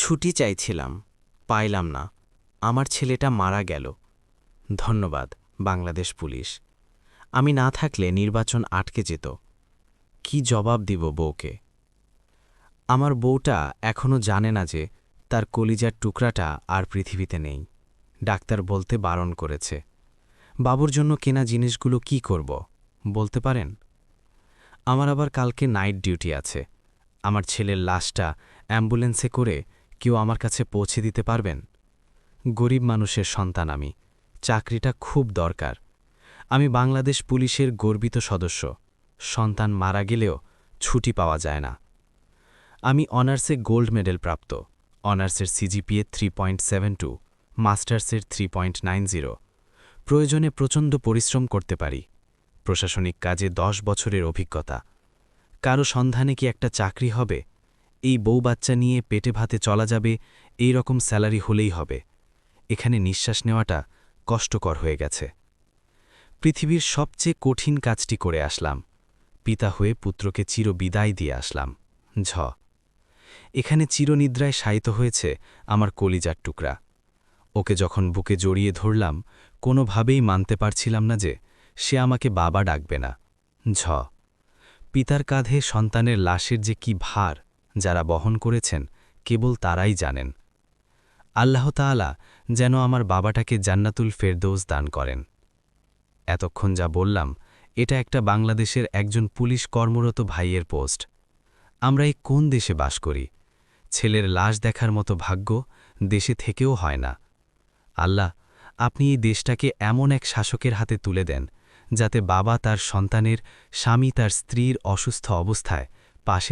ছুটি চাইছিলাম, পাইলাম না। আমার ছেলেটা মারা গেল। ধন্যবাদ বাংলাদেশ পুলিশ। আমি না থাকলে নির্বাচন আটকে যেত। কি জবাব দিব বউকে? আমার বউটা এখনও জানে না যে তার কলিজার টুকরাটা আর পৃথিবীতে নেই। ডাক্তার বলতে বারণ করেছে। বাবুর জন্য কেনা জিনিসগুলো কি করব বলতে পারেন? আমার আবার কালকে নাইট ডিউটি আছে। আমার ছেলের লাশটা অ্যাম্বুলেন্সে করে কেউ আমার কাছে পৌঁছে দিতে পারবেন? গরিব মানুষের সন্তান আমি, চাকরিটা খুব দরকার। আমি বাংলাদেশ পুলিশের গর্বিত সদস্য। সন্তান মারা গেলেও ছুটি পাওয়া যায় না। আমি অনার্সে গোল্ড মেডেল প্রাপ্ত। অনার্সের সিজিপিএ 3.72, মাস্টার্সের 3.90। প্রয়োজনে প্রচণ্ড পরিশ্রম করতে পারি। প্রশাসনিক কাজে 10 বছরের অভিজ্ঞতা। কারো সন্ধানে কি একটা চাকরি হবে? এই বউ বাচ্চা নিয়ে পেটে ভাতে চলা যাবে, এই রকম স্যালারি হলেই হবে। এখানে নিঃশ্বাস নেওয়াটা কষ্টকর হয়ে গেছে। পৃথিবীর সবচেয়ে কঠিন কাজটি করে আসলাম। পিতা হয়ে পুত্রকে চিরবিদায় দিয়ে আসলাম। এখানে চিরনিদ্রায় শায়িত হয়েছে আমার কলিজার টুকরা। ওকে যখন বুকে জড়িয়ে ধরলাম, কোনোভাবেই মানতে পারছিলাম না যে সে আমাকে বাবা ডাকবে না। পিতার কাঁধে সন্তানের লাশের যে কি ভার যারা বহন করেছেন কেবল তারাই জানেন। আল্লাহ তাআলা যেন আমার বাবাটাকে জান্নাতুল ফেরদৌস দান করেন। এতক্ষণ যা বললাম এটা একটা বাংলাদেশের একজন পুলিশ কর্মরত ভাইয়ের পোস্ট। আমরা এই কোন দেশে বাস করি? ছেলের লাশ দেখার মতো ভাগ্য দেশে থেকেও হয় না। আল্লাহ, আপনি এই দেশটাকে এমন এক শাসকের হাতে তুলে দেন যাতে বাবা তার সন্তানের, স্বামী তার স্ত্রীর অসুস্থ অবস্থায় পাশে